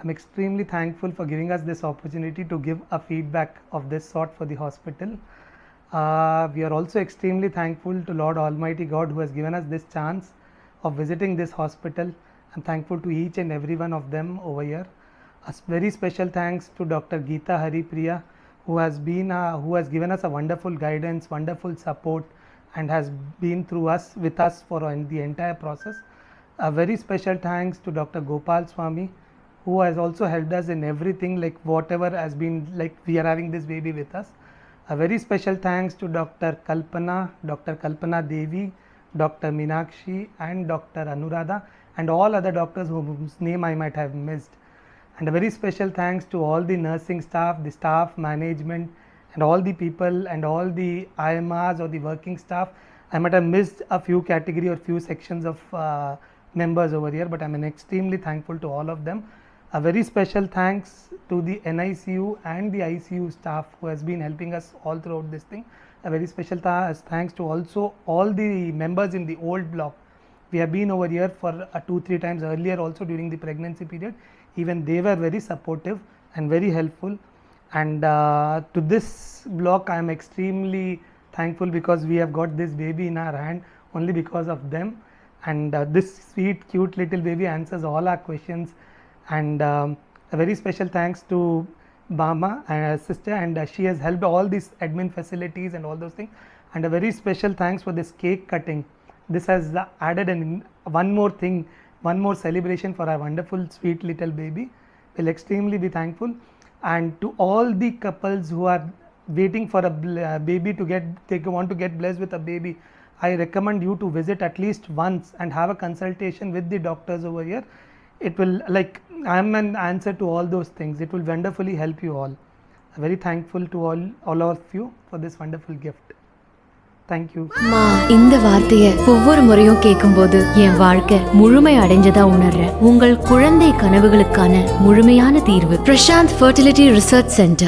I'm extremely thankful for giving us this opportunity to give a feedback of this sort for the hospital. We are also extremely thankful to Lord Almighty God who has given us this chance of visiting this hospital. I'm thankful to each and every one of them over here. A very special thanks to Dr. Geeta Haripriya who has given us a wonderful guidance, wonderful support, and has been with us for the entire process. A very special thanks to Dr. Gopal Swami who has also helped us in everything, like whatever has been, like we are having this baby with us. A very special thanks to Dr. Kalpana Devi, Dr. Meenakshi and Dr. Anuradha and all other doctors whose name I might have missed. And a very special thanks to all the nursing staff, the staff management and all the people and all the IMRs or the working staff. I might have missed a few category or few sections of members over here, but I'm extremely thankful to all of them. A very special thanks to the NICU and the ICU staff who has been helping us all throughout this thing. A very special thanks to also all the members in the old block. We have been over here for 2-3 times earlier also during the pregnancy period. Even they were very supportive and very helpful. And to this block I am extremely thankful because we have got this baby in our hand only because of them. And this sweet cute little baby answers all our questions. And a very special thanks to Mama and sister, and she has helped all these admin facilities and all those things. And a very special thanks for this cake cutting. This has added one more celebration for our wonderful sweet little baby. We'll extremely be thankful. And to all the couples who are waiting for a baby they want to get blessed with a baby, I recommend you to visit at least once and have a consultation with the doctors over here. It will, like, I'm an answer to all those things. It will wonderfully help you all. I'm very thankful to all of you for this wonderful gift. Thank you. மா, இந்த வார்த்தையை ஒவ்வொரு முறையும் கேட்கும்போது என் வாழ்க்கை முழுமை அடைஞ்சதா உணர்றேன். உங்கள் குழந்தை கனவுகளுக்கான முழுமையான தீர்வு பிரசாந்த் ஃபர்டிலிட்டி ரிசர்ச் சென்டர்.